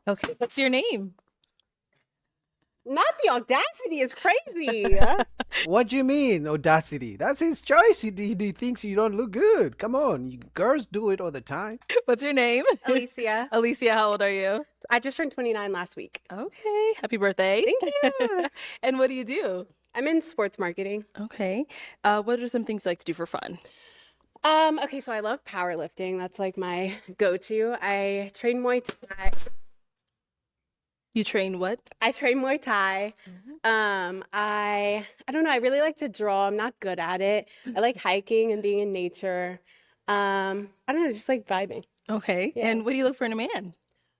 Okay. What's your name? Not the audacity is crazy. What do you mean, audacity? That's his choice. He thinks you don't look good. Come on, girls do it all the time. What's your name? Alicia. Alicia, how old are you? I just turned 29 last week. Okay. Happy birthday. Thank you. And what do you do? I'm in sports marketing. Okay. What are some things you like to do for fun? Okay, so I love powerlifting. That's like my go-to. I train Muay Thai. You train what? I train Muay Thai. I don't know, I really like to draw. I'm not good at it. I like hiking and being in nature. I don't know, just like vibing. Okay. Yeah. And what do you look for in a man?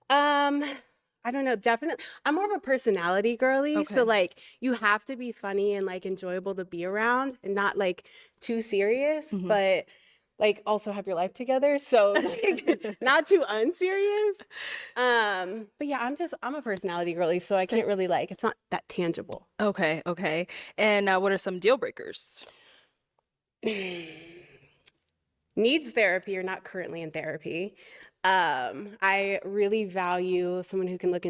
I don't know, definitely. I'm more of a personality girly, Okay. so like you have to be funny and like enjoyable to be around and not like too serious, Mhm. but like also have your life together. So like not too unserious. But yeah, I'm a personality girly, so I can't really like it's not that tangible. Okay. Okay. And what are some deal breakers? Needs therapy or not currently in therapy. I really value someone who can look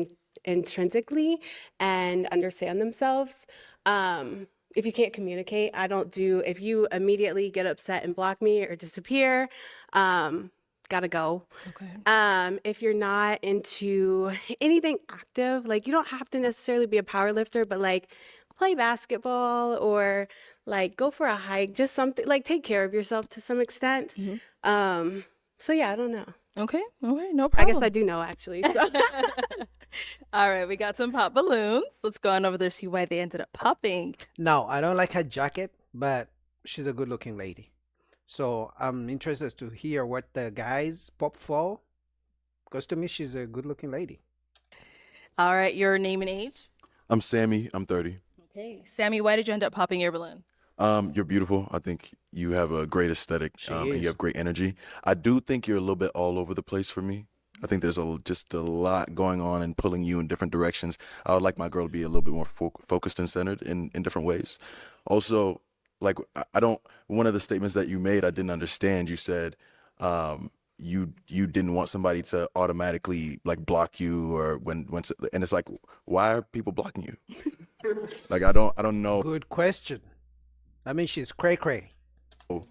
intrinsically and understand themselves. If you can't communicate, I don't do, if you immediately get upset and block me or disappear, gotta go. Okay. If you're not into anything active, like you don't have to necessarily be a power lifter, but like play basketball or like go for a hike, just something like take care of yourself to some extent. Mhm. So yeah, I don't know. Okay. Okay. No I problem. guess I do know actually. All right. We got some pop balloons. Let's go on over there, see why they ended up popping. No, I don't like her jacket, but she's a good-looking lady. So I'm interested to hear what the guys pop for, because to me she's a good-looking lady. All right. Your name and age? I'm Sammy. I'm 30. Okay. Sammy, why did you end up popping your balloon? You're beautiful. I think you have a great aesthetic, She and is. you have great energy. I do think you're a little bit all over the place for me. I think there's just a lot going on and pulling you in different directions. I would like my girl to be a little bit more focused and centered in different ways. Also, like I don't. One of the statements that you made, I didn't understand. You said you didn't want somebody to automatically like block you or and it's like, why are people blocking you? Like I don't know. Good question. I mean, she's cray cray.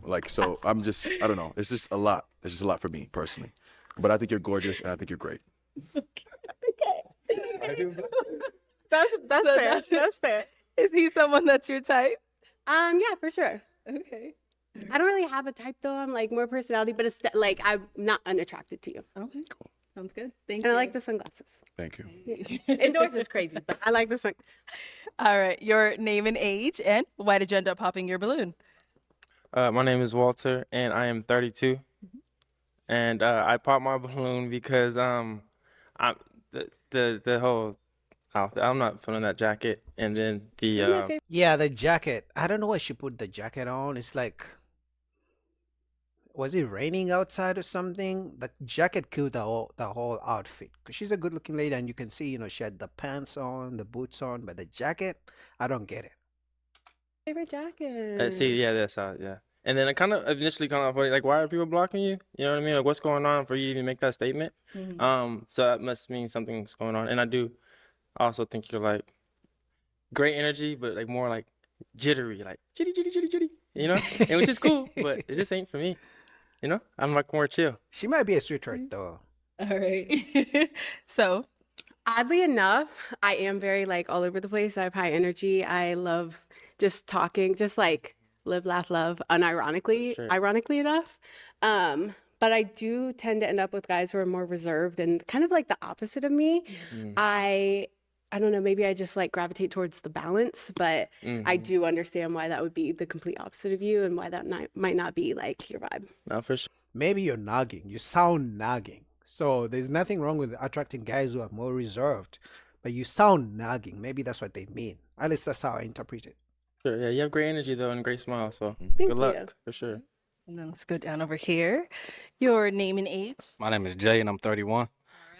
Like, so I don't know. It's just a lot. It's just a lot for me personally. But I think you're gorgeous and I think you're great. That's So fair. that- That's fair. Is he someone that's your type? Yeah, for sure. Okay. I don't really have a type though. I'm like more personality, but it's like I'm not unattracted to you. Okay. Sounds good. Thank And you. I like the sunglasses. Thank you. Indoors is crazy, but I like the sun. All right. Your name and age, and why did you end up popping your balloon? My name is Walter, and I am 32. And I popped my balloon because I the whole outfit. I'm not feeling that jacket, and then It's my favorite. Yeah, the jacket. I don't know why she put the jacket on. It's like, was it raining outside or something? The jacket killed the whole outfit. Cause she's a good-looking lady, and you can see, she had the pants on, the boots on, but the jacket, I don't get it. Favorite jacket. see, yeah, that's yeah. And then it kind of initially kind of like, why are people blocking you? You know what I mean? Like, what's going on for you to even make that statement? So that must mean something's going on. And I also think you're like great energy, but like more like jittery, like jitty, jitty, jitty, jitty, and which is cool, but it just ain't for me. I'm like more chill. She might be a sweetheart though. All right. So, Oddly enough, I am very like all over the place. I have high energy. I love just talking, just like live, laugh, love, unironically, Sure. ironically enough. But I do tend to end up with guys who are more reserved and kind of like the opposite of me. Mm. I don't know, maybe I just like gravitate towards the balance, but I Mhm. do understand why that would be the complete opposite of you and why that might not be like your vibe. No, for sure. Maybe you're nagging. You sound nagging. So there's nothing wrong with attracting guys who are more reserved, but you sound nagging. Maybe that's what they mean. At least that's how I interpret it. Sure. Yeah, you have great energy though and great smile. So Thank good luck you. for sure. and then let's go down over here. Your name and age. My name is Jay, and I'm 31. All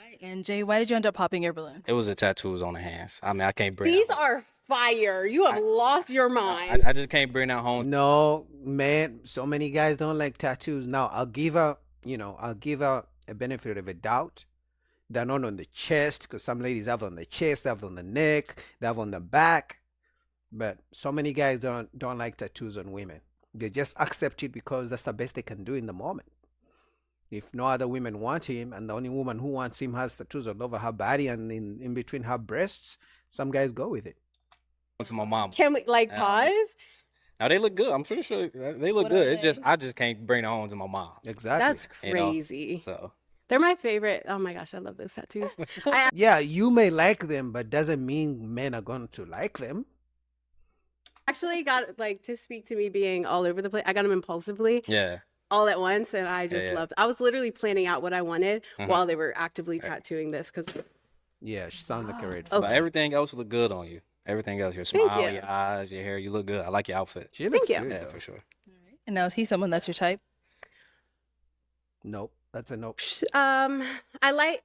right. And Jay, why did you end up popping your balloon? It was the tattoos on the hands. I mean, I can't bring. These are fire. You have lost your mind. I just can't bring that home. No, man, so many guys don't like tattoos. Now, I'll give her a benefit of a doubt. They're not on the chest, because some ladies have on the chest, they have on the neck, they have on the back. But so many guys don't like tattoos on women. They just accept it because that's the best they can do in the moment. If no other women want him, and the only woman who wants him has tattoos all over her body and in between her breasts, some guys go with it. To my mom. Can we like pause? Now they look good. I'm pretty sure they look What are good. It's just they? I just can't bring it home to my mom. Exactly. That's You know, crazy. So They're my favorite. Oh my gosh, I love those tattoos. I Yeah, you may like them, but doesn't mean men are going to like them. actually got like to speak to me being all over the place. I got them impulsively yeah. all at once, and I just yeah. loved. I was literally planning out what I wanted Mhm. while they were actively tattooing this because Yeah, she sounds like a red Oh. flag. But everything else look good on you. Everything else, your Thank smile, you. your eyes, your hair, you look good. I like your outfit. She looks you. good. Yeah, though. for sure. And now is he someone that's your type? Nope, that's a nope. I like.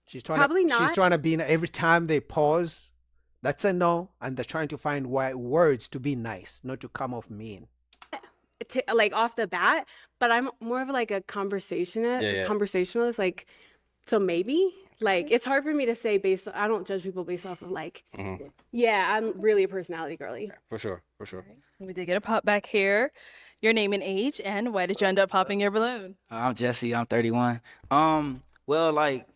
She's trying Probably to, She's not. trying to be every time they pause. That's a no, and they're trying to find words to be nice, not to come off mean. Like off the bat, but I'm more of like a conversationalist. Like, so maybe like it's hard for me to say based. I don't judge people based off of like. Mhm. Yeah, I'm really a personality girly. For sure. For sure. We did get a pop back here. Your name and age, and why did you end up popping your balloon? I'm Jesse. I'm 31. Well, like,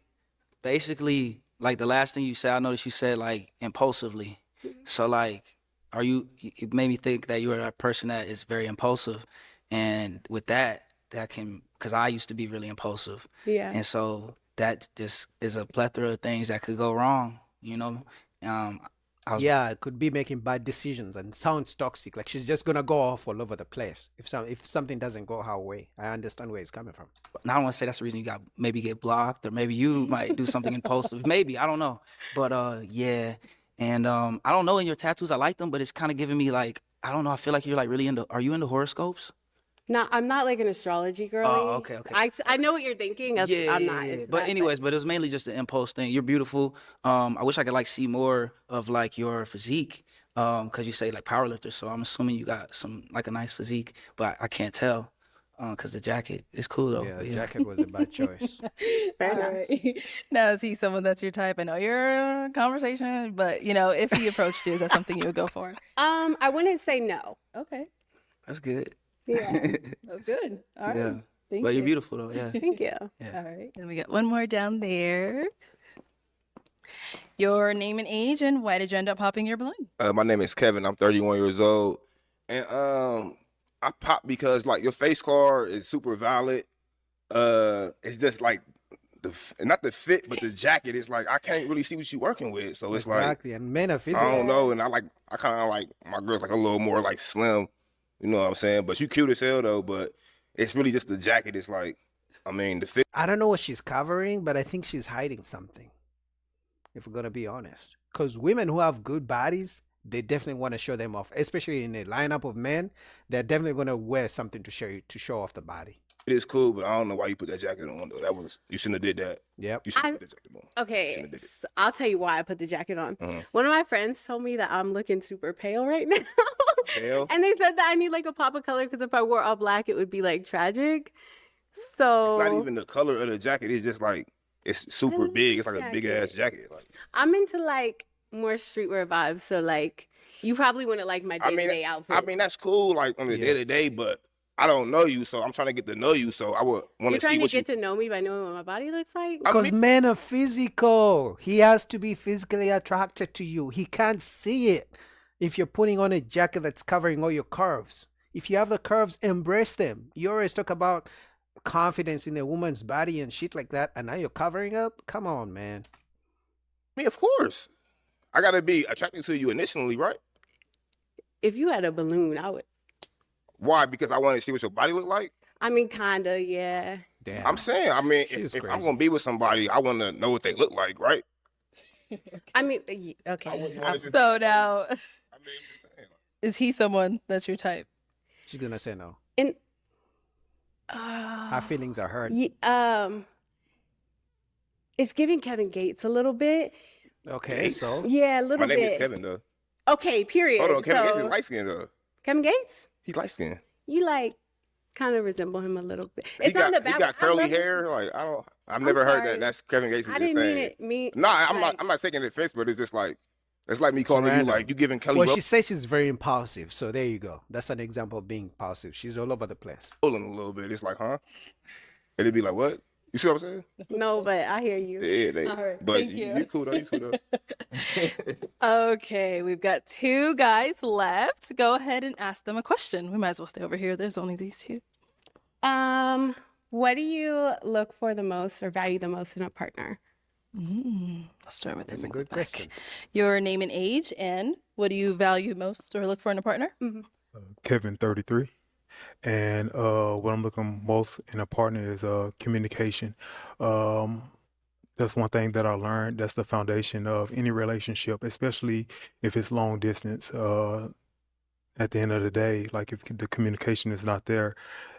basically, like the last thing you said, I noticed you said like impulsively. So like, it made me think that you're a person that is very impulsive, and with that because I used to be really impulsive, Yeah. and so that just is a plethora of things that could go wrong. You know, I was Yeah, it could be making bad decisions and sounds toxic. Like she's just gonna go off all over the place if something doesn't go her way. I understand where it's coming from. and I don't want to say that's the reason you got maybe get blocked, or maybe you might do something impulsive. Maybe, I don't know. But yeah. And I don't know, in your tattoos I like them, but it's kind of giving me like, I don't know, I feel like you're like really are you into horoscopes? No, I'm not like an astrology girly. okay. I know what you're thinking. I'm not. Into But that, anyways, but it was mainly just an impulse thing. You're beautiful. I wish I could like see more of like your physique. Cause you say like powerlifter, so I'm assuming you got some like a nice physique, but I can't tell. Cause the jacket is cool though. Yeah, but jacket was a bad choice. Fair All enough. right. Now is he someone that's your type? I know you're a conversation, but you know, if he approached you, is that something you would go for? I wouldn't say no. Okay, That's good. Yeah. that's good. All right. Yeah. Thank But you. you're beautiful though. Yeah. Thank you. Yeah. All right, and we got one more down there. Your name and age, and why did you end up popping your balloon? My name is Kevin. I'm 31 years old, and I pop because like your face card is super valid. It's just like not the fit, but the jacket. It's like I can't really see what you're working with, so it's like Exactly, and men are I physical. don't know. And I kind of like my girl's like a little more like slim, you know what I'm saying? But you cute as hell though. But it's really just the jacket. It's like, I mean, the fit. I don't know what she's covering, but I think she's hiding something. If we're gonna be honest, because women who have good bodies, they definitely want to show them off, especially in a lineup of men. They're definitely gonna wear something to show off the body. It is cool, but I don't know why you put that jacket on though. You shouldn't have did that. Yep. You should have put that jacket on. Okay, Shouldn't have did it. so I'll tell you why I put the jacket on. Mhm. One of my friends told me that I'm looking super pale right now. Pale? And they said that I need like a pop of color because if I wore all black, it would be like tragic. So It's not even the color of the jacket. It's just like it's super love big. It's the like a big ass jacket. Like I'm into like more streetwear vibes. So like you probably wouldn't like my I day-to-day mean, outfit. I mean that's cool. Like on the Yeah. day to day, but I don't know you, so I'm trying to get to know you. So I would want You're to see trying to what you. get to know me by knowing what my body looks like? I Because mean- men are physical. He has to be physically attracted to you. He can't see it if you're putting on a jacket that's covering all your curves. If you have the curves, embrace them. You always talk about confidence in a woman's body and shit like that, and now you're covering up? Come on, man. I mean, of course, I gotta be attracted to you initially, right? If you had a balloon, I would. Why? Because I want to see what your body look like. I mean, kinda, yeah. Damn. I'm saying, I mean, She's if I'm crazy. gonna be with somebody, I want to know what they look like, right? I mean, okay. So now, I mean, I'm just saying. is he someone that's your type? She's gonna say no. And Her feelings are hurt. it's giving Kevin Gates a little bit. Okay, Gates? so Yeah, a My little name bit. is Kevin, though. Okay, period. Hold on, Kevin Gates is So- light skinned though. Kevin Gates? He's light skinned. You like kind of resemble him a little bit. He It's not got a bad. he got I curly love his- hair. Like I've I'm never heard sorry. that. That's Kevin Gates I is didn't saying. mean it. No, I'm like- not taking offense, but it's just like it's like me calling you random. like you giving Kelly Well, she says she's very impulsive, so there you go. That's an example of being impulsive. She's all over the place. Rowling a little bit. It's like, huh? And it'd be like, what? You see what I'm saying? No, but I hear you. Yeah, they, All right, but thank you. you cool though. You cool though. Okay, we've got 2 guys left. Go ahead and ask them a question. We might as well stay over here. There's only these 2. What do you look for the most or value the most in a partner? Let's start with That's him a and go good back. question. Your name and age, and what do you value most or look for in a partner? Kevin, 33. And what I'm looking most in a partner is communication. That's one thing that I learned. That's the foundation of any relationship, especially if it's long distance. At the end of the day, like if the communication is not there,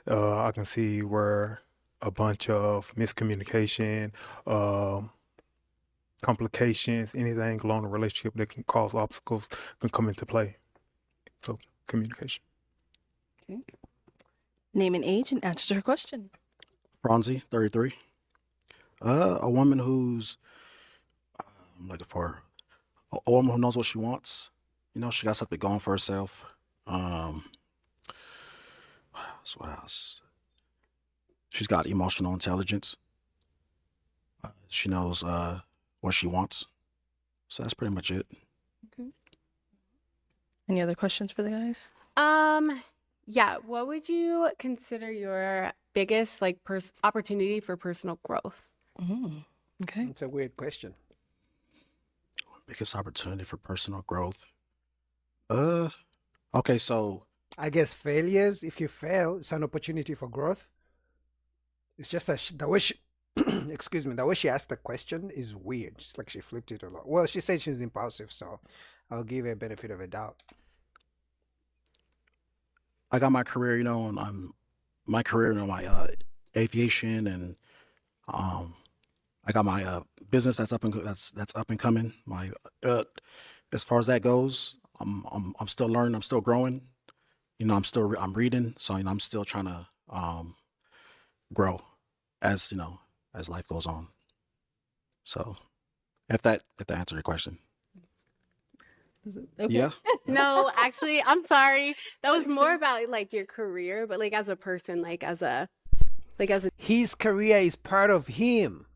I can see where a bunch of miscommunication, complications, anything along the relationship that can cause obstacles can come into play. So communication. Name and age, and answer to her question. Franzi, 33. A woman who's, I'm looking for a woman who knows what she wants. You know, she got something going for herself. What else? She's got emotional intelligence. She knows what she wants. So that's pretty much it. Any other questions for the guys? Yeah. What would you consider your biggest like opportunity for personal growth? Okay. It's a weird question. Biggest opportunity for personal growth. Okay, so I guess failures, if you fail, it's an opportunity for growth. It's just that the way she, excuse me, the way she asked the question is weird. It's like she flipped it a lot. Well, she said she's impulsive, so I'll give her a benefit of a doubt. I got my career, you know, and my career, you know, my aviation, and I got my business that's up and coming. My as far as that goes, I'm still learning. I'm still growing. You know, I'm reading, so you know, I'm still trying to grow as you know as life goes on. So, if that answered your question, Okay. yeah. No, actually, I'm sorry. That was more about like your career, but like as a person, like as a His career is part of him.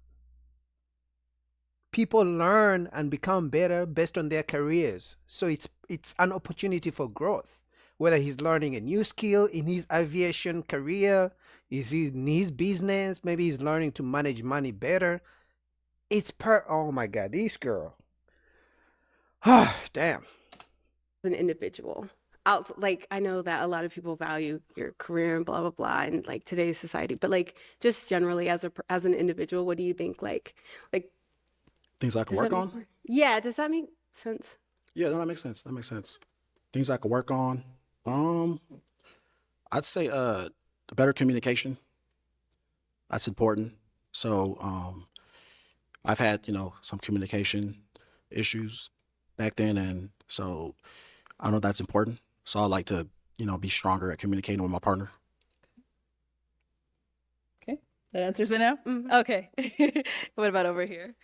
People learn and become better based on their careers. So it's an opportunity for growth. Whether he's learning a new skill in his aviation career, is he in his business, maybe he's learning to manage money better. It's oh my God, this girl. Damn. an individual. Like I know that a lot of people value your career and blah blah blah in like today's society, but like just generally as an individual, what do you think? Like Things I can does work that on. make, yeah, does that make sense? Yeah, no, that makes sense. That makes sense. Things I could work on. I'd say better communication. That's important. So I've had, you know, some communication issues back then, and so I know that's important. So I like to, you know, be stronger at communicating with my partner. Okay. That answers it now? Okay. What about over here?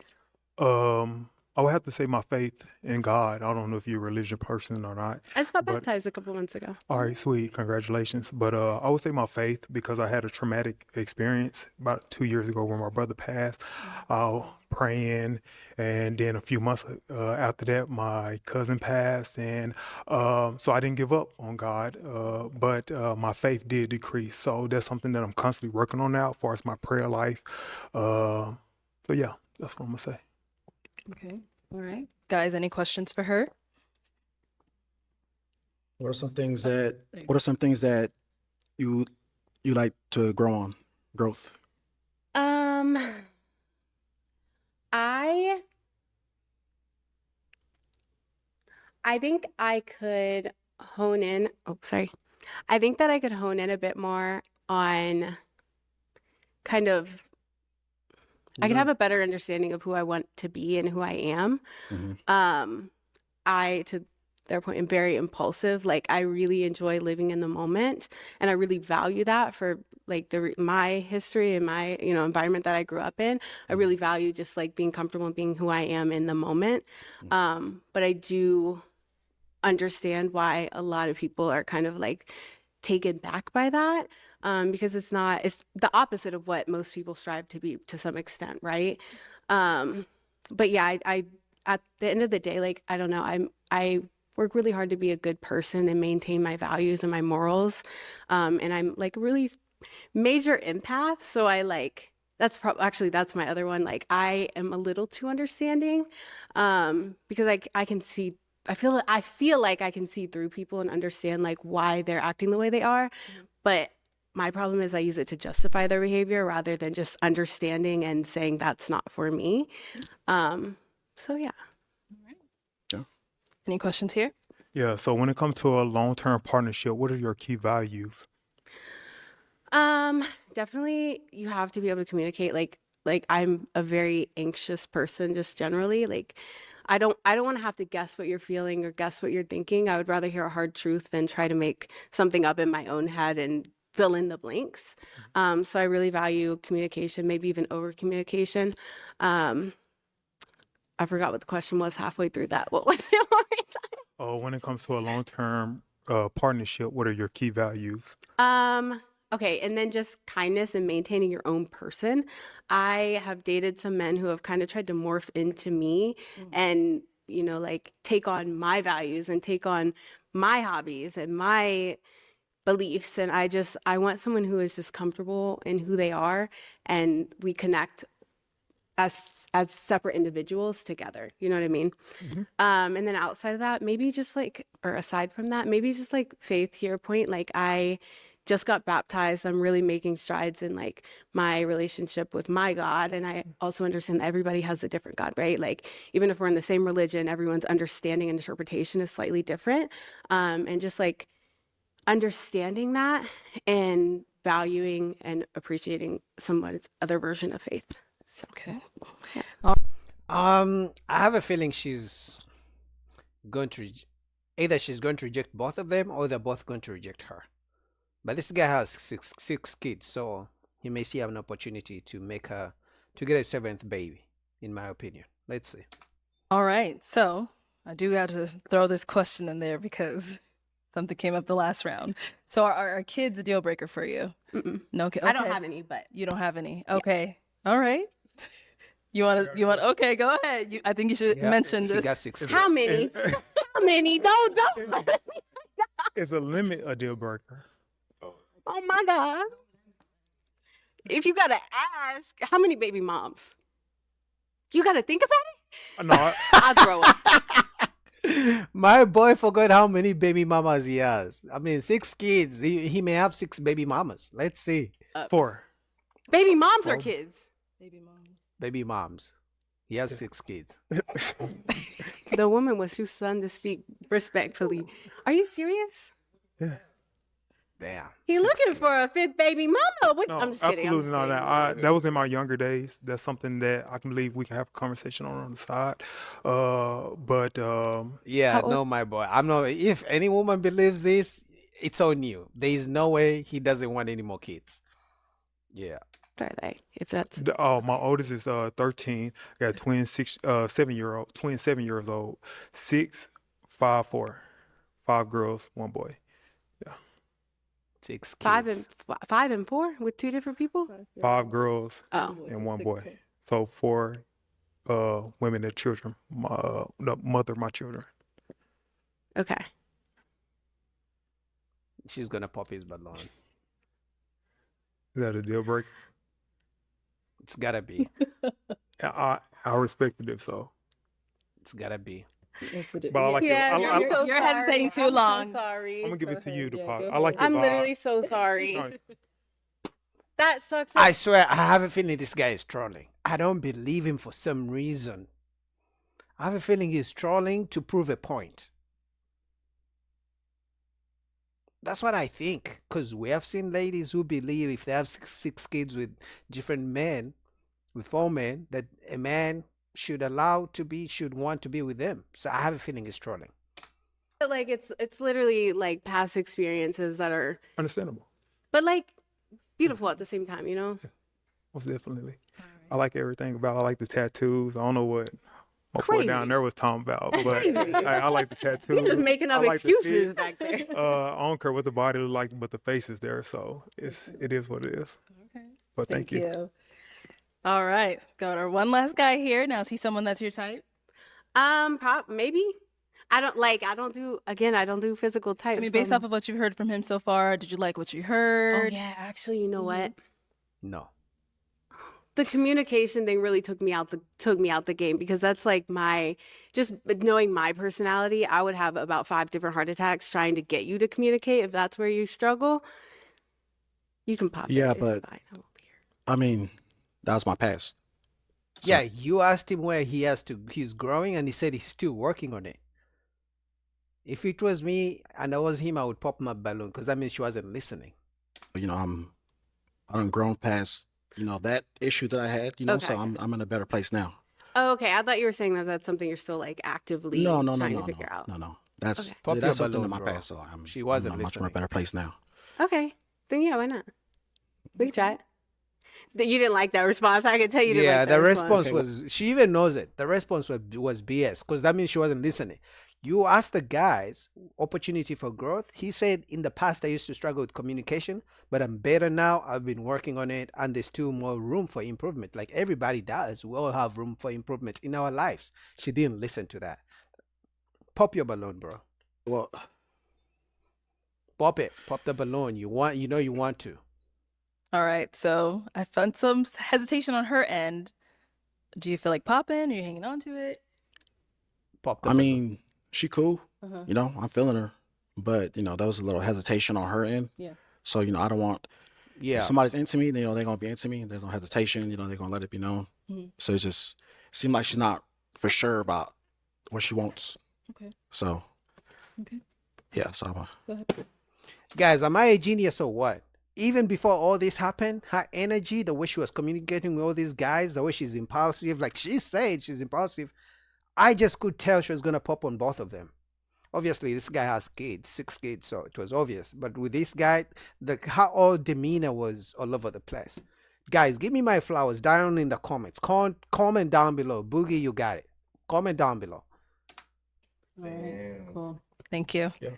I would have to say my faith in God. I don't know if you're a religious person or not. I just got But- baptized a couple months ago. All right, sweet. Congratulations. But I would say my faith because I had a traumatic experience about 2 years ago when my brother passed. Praying, and then a few months after that, my cousin passed, and so I didn't give up on God, but my faith did decrease. So that's something that I'm constantly working on now, as far as my prayer life. So yeah, that's what I'm gonna say. Okay. All right. Guys, any questions for her? What are some things that you like to growth? I think I could hone in. Oh, sorry. I think that I could hone in a bit more on kind of. I could have a better understanding of who I want to be and who I am. Mhm. I their point, and very impulsive. Like I really enjoy living in the moment, and I really value that for like my history and my environment that I grew up in. I really value just like being comfortable and being who I am in the moment. But I do understand why a lot of people are kind of like taken back by that, because it's the opposite of what most people strive to be to some extent, right? But yeah, I at the end of the day, like I don't know, I work really hard to be a good person and maintain my values and my morals, and I'm like really major empath, so I like actually that's my other one. Like I am a little too understanding, because I can see. I feel like I can see through people and understand like why they're acting the way they are, but my problem is I use it to justify their behavior rather than just understanding and saying that's not for me. So yeah. Any questions here? Yeah. So when it comes to a long-term partnership, what are your key values? Definitely you have to be able to communicate. Like I'm a very anxious person just generally. Like I don't want to have to guess what you're feeling or guess what you're thinking. I would rather hear a hard truth than try to make something up in my own head and fill in the blanks. So I really value communication, maybe even over communication. I forgot what the question was halfway through that. What was it? One more time? When it comes to a long-term partnership, what are your key values? Okay, and then just kindness and maintaining your own person. I have dated some men who have kind of tried to morph into me and, like take on my values and take on my hobbies and my beliefs. And I want someone who is just comfortable in who they are, and we connect as separate individuals together. You know what I mean? And then outside of that, maybe just like, or aside from that, maybe just like faith, to your point. Like I just got baptized. I'm really making strides in like my relationship with my God. And I also understand that everybody has a different God, right? Like even if we're in the same religion, everyone's understanding and interpretation is slightly different. And just like understanding that and valuing and appreciating someone's other version of faith. So, Okay. I have a feeling she's going to either she's going to reject both of them, or they're both going to reject her. But this guy has six kids, so he may see an opportunity to get a seventh baby, in my opinion. Let's see. All right. So I do have to throw this question in there because something came up the last round. So are kids a deal breaker for you? No kid. I don't have any, but You don't have any. Okay. All right. You want? Okay, go ahead. I think you should mention He this. got 6 kids. how many? How many? Don't. Is a limit a deal breaker? Oh my God. If you gotta ask, how many baby moms? You gotta think about it? No, I'll throw up. My boy forgot how many baby mamas he has. I mean, 6 kids. He may have 6 baby mamas. Let's see. 4. Baby moms or kids? Baby moms. He has 6 kids. The woman was too stunned to speak respectfully. Are you serious? Yeah. Damn. He 6 looking kids. for a 5th baby mama. What? No, I'm just kidding. I'm absolutely just not. kidding. That was in my younger days. That's something that I can believe we can have a conversation on the side. But Yeah, How no, my boy. I'm not. If any woman believes this, it's on you. There is no way he doesn't want any more kids. Yeah. What are they? If that's my oldest is 13. I got twin 7 years old. 6, 5, 4, 5 girls, 1 boy. 6 kids. 5 and 4 with 2 different people. 5 girls Oh, and 1 boy. So 4 women and children. The mother of my children. okay. She's gonna pop his balloon. Is that a deal breaker? It's gotta be. I respect it if so. It's gotta be. But I like it. You're hesitating too long. Sorry. I'm gonna give it to you, Deepak. I like your I'm vibe. literally so sorry. Alright. That sucks. I swear, I have a feeling this guy is trolling. I don't believe him for some reason. I have a feeling he's trolling to prove a point. That's what I think. Because we have seen ladies who believe if they have six kids with different men, with 4 men, that a man should want to be with them. So I have a feeling he's trolling. But like it's literally like past experiences that are, Understandable. but like beautiful at the same time, you know? Most definitely. I like everything about. I like the tattoos. I don't know what my boy Crazy. down there was talking about, but Crazy. I like the tattoos. You're just making I up like the fit. excuses back there. I don't care what the body look like, but the face is there, so it is what it is. Okay. But thank you. All right. Got our one last guy here. Now, is he someone that's your type? Maybe. I don't do physical types. I mean, based off of what you've heard from him so far, did you like what you Oh heard? yeah, actually, you know what? No. The communication thing really took me out the game, because that's like just knowing my personality, I would have about 5 different heart attacks trying to get you to communicate. If that's where you struggle, you can pop it. Yeah, It's but fine. I won't be here. I mean, that was my past. So- Yeah, you asked him where he's growing, and he said he's still working on it. If it was me and I was him, I would pop my balloon, because that means she wasn't listening. You know, I done grown past, you know, that issue that I had, you know, so Okay. I'm in a better place now. Oh, okay. I thought you were saying that that's something you're still like actively trying to figure out. No. That's Okay. Pop yeah, your that's something balloon, in my bro. past. So She wasn't I'm in a much more listening. better place now. Okay. Then yeah, why not? We can try it. You didn't like that response. I can tell you didn't Yeah, like that the response. response was, she even knows it. The response was BS, because that means she wasn't listening. You asked the guys opportunity for growth. He said, in the past I used to struggle with communication, but I'm better now. I've been working on it, and there's still more room for improvement. Like everybody does. We all have room for improvement in our lives. She didn't listen to that. Pop your balloon, bro. Well, Pop it. Pop the balloon. You want to. All right. So I found some hesitation on her end. Do you feel like popping? Are you hanging on to it? Pop the I balloon. mean, she cool. Uh-huh. You know, I'm feeling her, but you know, there was a little hesitation on her end. Yeah. So you know, I don't want. Yeah. If somebody's into me, you know, they're gonna be into me. There's no hesitation. You know, they're gonna let it be known. Mhm. So it just seemed like she's not for sure about what she wants. Okay. So. Okay. Yeah. So I'm Go ahead. Guys, am I a genius or what? Even before all this happened, her energy, the way she was communicating with all these guys, the way she's impulsive, like she said she's impulsive, I just could tell she was going to pop on both of them. Obviously, this guy has kids, 6 kids, so it was obvious. But with this guy, her whole demeanor was all over the place. Guys, give me my flowers down in the comments. Comment down below. Boogie, you got it. Comment down below. All right. Cool. Thank you. Yeah.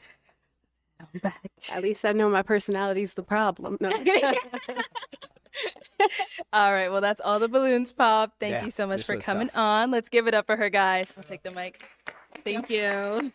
I'm back. At least I know my personality's the problem. No, I'm kidding. All right. Well, that's all the balloons popped. Thank Yeah, you so much this for was coming tough. on. Let's give it up for her, guys. I'll take the mic. Thank you.